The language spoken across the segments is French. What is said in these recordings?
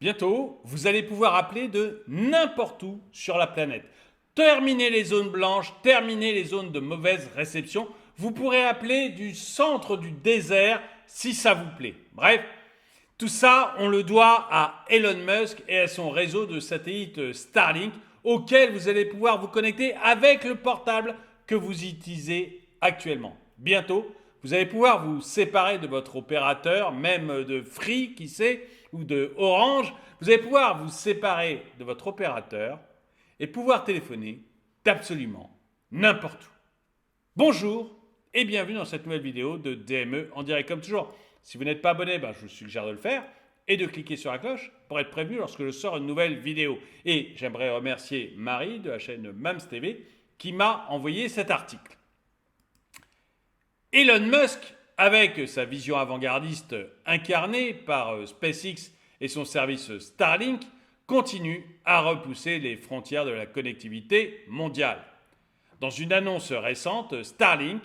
Bientôt, vous allez pouvoir appeler de n'importe où sur la planète. Terminez les zones blanches, terminez les zones de mauvaise réception. Vous pourrez appeler du centre du désert si ça vous plaît. Bref, tout ça, on le doit à Elon Musk et à son réseau de satellites Starlink auquel vous allez pouvoir vous connecter avec le portable que vous utilisez actuellement. Bientôt, vous allez pouvoir vous séparer de votre opérateur, même de Free, qui sait, ou de Orange. Vous allez pouvoir vous séparer de votre opérateur et pouvoir téléphoner d'absolument n'importe où. Bonjour et bienvenue dans cette nouvelle vidéo de DME en direct comme toujours. Si vous n'êtes pas abonné, je vous suggère de le faire et de cliquer sur la cloche pour être prévenu lorsque je sors une nouvelle vidéo. Et j'aimerais remercier Marie de la chaîne Mams TV qui m'a envoyé cet article. Elon Musk, avec sa vision avant-gardiste incarnée par SpaceX et son service Starlink, continue à repousser les frontières de la connectivité mondiale. Dans une annonce récente, Starlink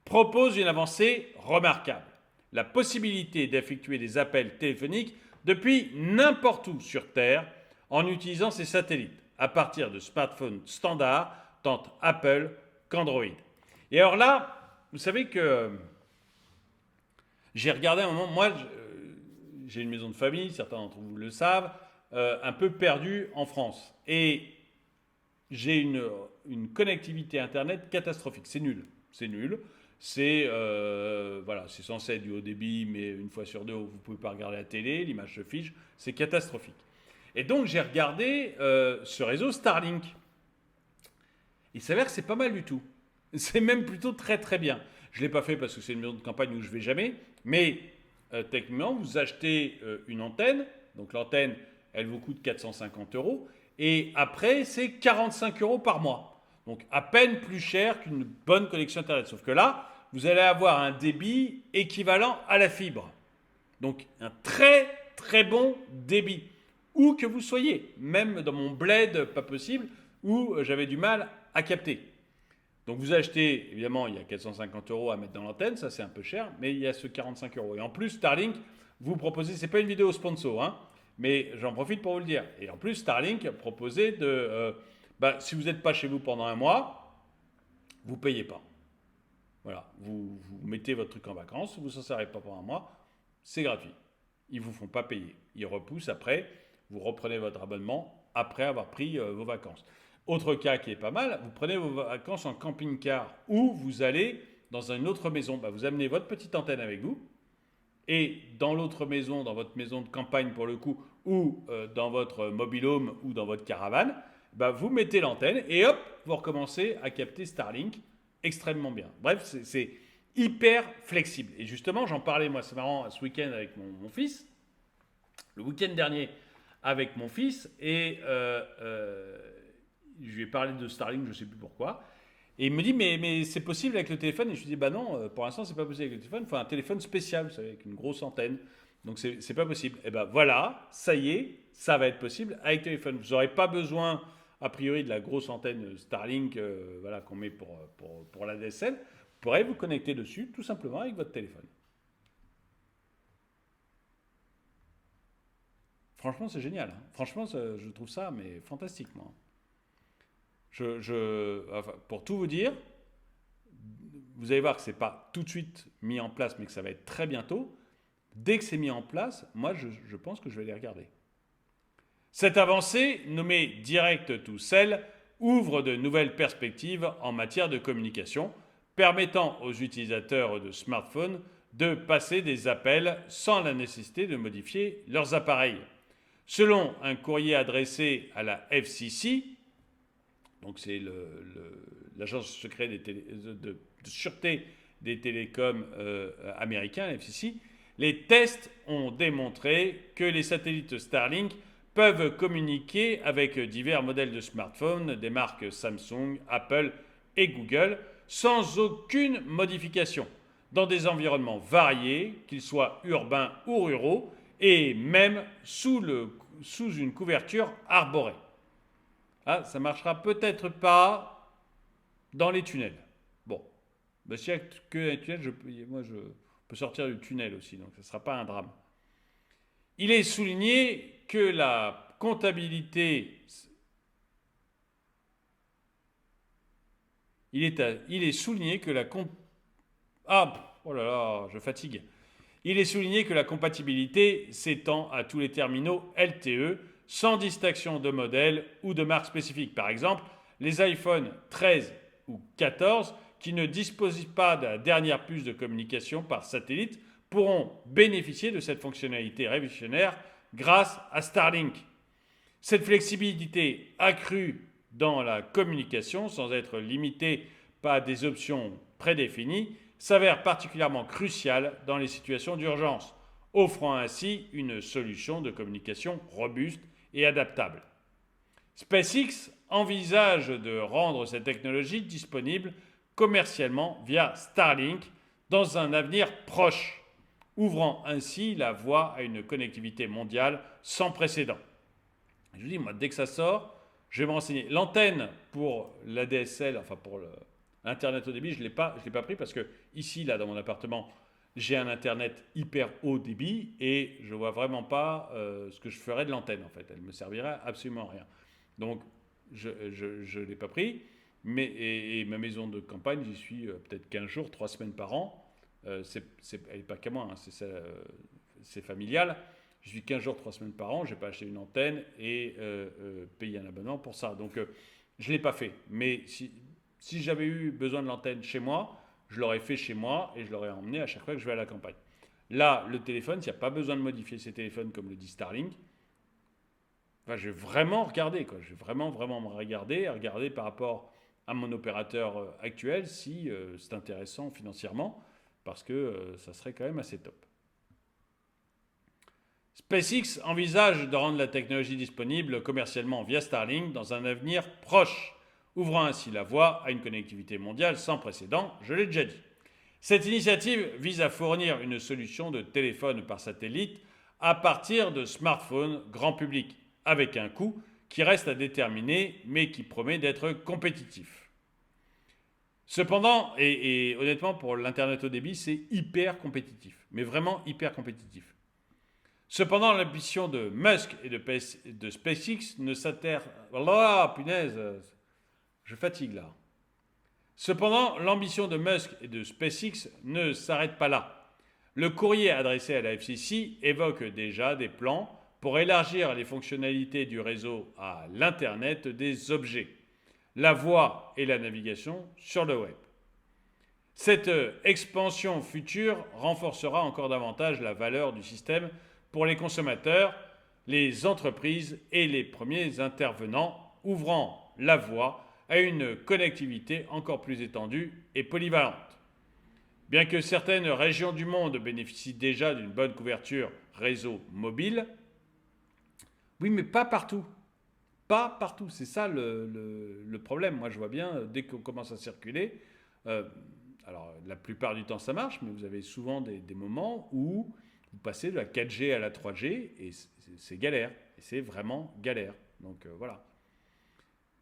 propose une avancée remarquable, la possibilité d'effectuer des appels téléphoniques depuis n'importe où sur Terre en utilisant ses satellites, à partir de smartphones standards, tant Apple qu'Android. Et alors là, vous savez que j'ai regardé un moment, moi j'ai une maison de famille, certains d'entre vous le savent, un peu perdue en France. Et j'ai une connectivité Internet catastrophique. C'est nul. C'est nul. Voilà, c'est censé être du haut débit, mais une fois sur deux, vous ne pouvez pas regarder la télé, l'image se fiche. C'est catastrophique. Et donc j'ai regardé ce réseau Starlink. Il s'avère que c'est pas mal du tout. C'est même plutôt très très bien. Je ne l'ai pas fait parce que c'est une maison de campagne où je ne vais jamais. Mais techniquement, vous achetez une antenne. Donc l'antenne, elle vous coûte 450 euros. Et après, c'est 45 euros par mois. Donc à peine plus cher qu'une bonne connexion Internet. Sauf que là, vous allez avoir un débit équivalent à la fibre. Donc un très très bon débit. Où que vous soyez. Même dans mon bled, pas possible, où j'avais du mal à capter. Donc vous achetez, évidemment, il y a 450 euros à mettre dans l'antenne, ça c'est un peu cher, mais il y a ce 45 euros. Et en plus, Starlink, vous proposez, c'est pas une vidéo sponsor, mais j'en profite pour vous le dire. Et en plus, Starlink proposait si vous n'êtes pas chez vous pendant un mois, vous ne payez pas. Voilà, vous mettez votre truc en vacances, vous ne s'en servez pas pendant un mois, c'est gratuit. Ils ne vous font pas payer. Ils repoussent après, vous reprenez votre abonnement après avoir pris vos vacances. Autre cas qui est pas mal, vous prenez vos vacances en camping-car ou vous allez dans une autre maison. Vous amenez votre petite antenne avec vous et dans l'autre maison, dans votre maison de campagne pour le coup, ou dans votre mobil-home ou dans votre caravane, vous mettez l'antenne et hop, vous recommencez à capter Starlink extrêmement bien. Bref, c'est hyper flexible. Et justement, j'en parlais, moi, c'est marrant, ce week-end avec mon fils, le week-end dernier avec mon fils, et je lui ai parlé de Starlink, je ne sais plus pourquoi. Et il me dit, mais c'est possible avec le téléphone. Et je lui dis, non, pour l'instant, c'est pas possible avec le téléphone. Il faut un téléphone spécial, vous savez, avec une grosse antenne. Donc, c'est pas possible. Et voilà, ça y est, ça va être possible avec le téléphone. Vous n'aurez pas besoin, a priori, de la grosse antenne Starlink qu'on met pour la DSL. Vous pourrez vous connecter dessus, tout simplement, avec votre téléphone. Franchement, c'est génial. Franchement, je trouve ça mais fantastique, moi. Pour tout vous dire, vous allez voir que ce n'est pas tout de suite mis en place, mais que ça va être très bientôt. Dès que c'est mis en place, moi, je pense que je vais les regarder. Cette avancée, nommée Direct to Cell, ouvre de nouvelles perspectives en matière de communication, permettant aux utilisateurs de smartphones de passer des appels sans la nécessité de modifier leurs appareils. Selon un courrier adressé à la FCC, donc c'est l'agence secrète de sûreté des télécoms américains, la FCC, les tests ont démontré que les satellites Starlink peuvent communiquer avec divers modèles de smartphones des marques Samsung, Apple et Google sans aucune modification, dans des environnements variés, qu'ils soient urbains ou ruraux, et même sous une couverture arborée. Ah, ça ne marchera peut-être pas dans les tunnels. Bon, s'il n'y a que les tunnels, je peux sortir du tunnel aussi, donc ce ne sera pas un drame. Il est souligné que la comptabilité... Il est souligné que la... Ah, oh là là, je fatigue. Il est souligné que la compatibilité s'étend à tous les terminaux LTE sans distinction de modèle ou de marque spécifique. Par exemple, les iPhone 13 ou 14 qui ne disposent pas de la dernière puce de communication par satellite pourront bénéficier de cette fonctionnalité révolutionnaire grâce à Starlink. Cette flexibilité accrue dans la communication, sans être limitée par des options prédéfinies, s'avère particulièrement cruciale dans les situations d'urgence, offrant ainsi une solution de communication robuste et adaptable. SpaceX envisage de rendre cette technologie disponible commercialement via Starlink dans un avenir proche, ouvrant ainsi la voie à une connectivité mondiale sans précédent. Je vous dis, moi, dès que ça sort, je vais me renseigner. L'antenne pour l'ADSL, enfin pour l'Internet haut débit, je ne l'ai pas pris parce que ici, là, dans mon appartement, j'ai un Internet hyper haut débit et je ne vois vraiment pas ce que je ferais de l'antenne, en fait. Elle ne me servirait absolument à rien. Donc, je ne l'ai pas pris. Et ma maison de campagne, j'y suis peut-être 15 jours, 3 semaines par an. Elle n'est pas qu'à moi, hein, c'est familial. Je suis 15 jours, 3 semaines par an, je n'ai pas acheté une antenne et payer un abonnement pour ça. Donc, je ne l'ai pas fait. Mais si j'avais eu besoin de l'antenne chez moi, je l'aurais fait chez moi et je l'aurais emmené à chaque fois que je vais à la campagne. Là, le téléphone, il n'y a pas besoin de modifier ces téléphones comme le dit Starlink. Enfin, je vais vraiment regarder, quoi. Je vais vraiment me regarder par rapport à mon opérateur actuel si c'est intéressant financièrement, parce que ça serait quand même assez top. SpaceX envisage de rendre la technologie disponible commercialement via Starlink dans un avenir proche, ouvrant ainsi la voie à une connectivité mondiale sans précédent, je l'ai déjà dit. Cette initiative vise à fournir une solution de téléphone par satellite à partir de smartphones grand public, avec un coût qui reste à déterminer, mais qui promet d'être compétitif. Cependant, et honnêtement, pour l'Internet haut débit, c'est hyper compétitif, mais vraiment hyper compétitif. Cependant, l'ambition de Musk et de SpaceX ne s'atterre... Oh punaise, je fatigue là. Cependant, l'ambition de Musk et de SpaceX ne s'arrête pas là. Le courrier adressé à la FCC évoque déjà des plans pour élargir les fonctionnalités du réseau à l'Internet des objets, la voix et la navigation sur le web. Cette expansion future renforcera encore davantage la valeur du système pour les consommateurs, les entreprises et les premiers intervenants, ouvrant la voie à une connectivité encore plus étendue et polyvalente. Bien que certaines régions du monde bénéficient déjà d'une bonne couverture réseau mobile, oui, mais pas partout. Pas partout, c'est ça le problème. Moi, je vois bien, dès qu'on commence à circuler, alors la plupart du temps ça marche, mais vous avez souvent des moments où vous passez de la 4G à la 3G et c'est galère. Et c'est vraiment galère. Donc voilà.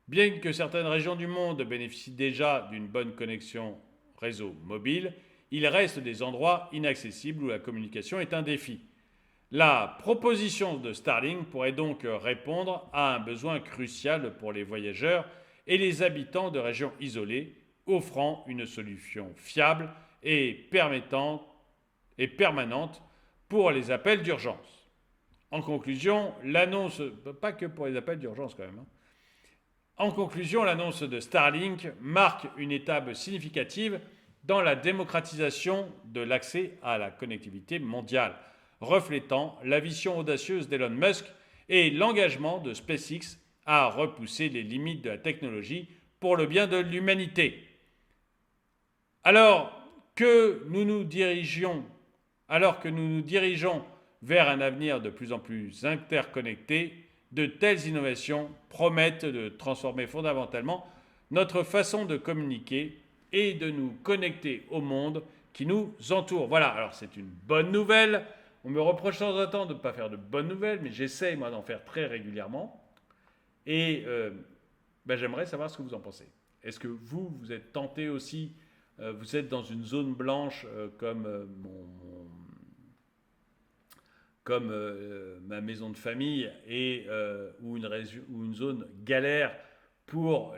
Bien que certaines régions du monde bénéficient déjà d'une bonne connexion réseau mobile, il reste des endroits inaccessibles où la communication est un défi. La proposition de Starlink pourrait donc répondre à un besoin crucial pour les voyageurs et les habitants de régions isolées, offrant une solution fiable et permanente pour les appels d'urgence. En conclusion, l'annonce, pas que pour les appels d'urgence quand même, En conclusion, l'annonce de Starlink marque une étape significative dans la démocratisation de l'accès à la connectivité mondiale, reflétant la vision audacieuse d'Elon Musk et l'engagement de SpaceX à repousser les limites de la technologie pour le bien de l'humanité. Alors que nous nous dirigeons vers un avenir de plus en plus interconnecté, de telles innovations promettent de transformer fondamentalement notre façon de communiquer et de nous connecter au monde qui nous entoure. Voilà, alors c'est une bonne nouvelle. On me reproche de temps en temps de ne pas faire de bonnes nouvelles, mais j'essaye moi d'en faire très régulièrement. Et j'aimerais savoir ce que vous en pensez. Est-ce que vous êtes tenté aussi, vous êtes dans une zone blanche comme comme ma maison de famille ou une zone galère pour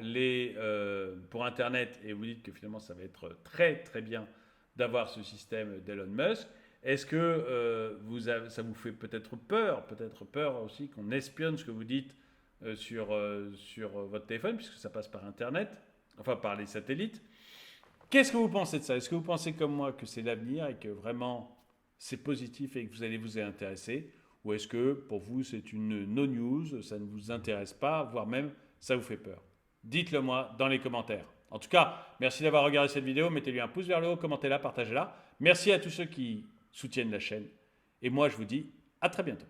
Internet, et vous dites que finalement ça va être très très bien d'avoir ce système d'Elon Musk, est-ce que ça vous fait peut-être peur aussi qu'on espionne ce que vous dites sur votre téléphone, puisque ça passe par Internet, enfin par les satellites. Qu'est-ce que vous pensez de ça? Est-ce que vous pensez comme moi que c'est l'avenir et que vraiment c'est positif et que vous allez vous y intéresser? Ou est-ce que pour vous c'est une no-news, ça ne vous intéresse pas, voire même ça vous fait peur? Dites-le moi dans les commentaires. En tout cas, merci d'avoir regardé cette vidéo. Mettez-lui un pouce vers le haut, commentez-la, partagez-la. Merci à tous ceux qui soutiennent la chaîne. Et moi, je vous dis à très bientôt.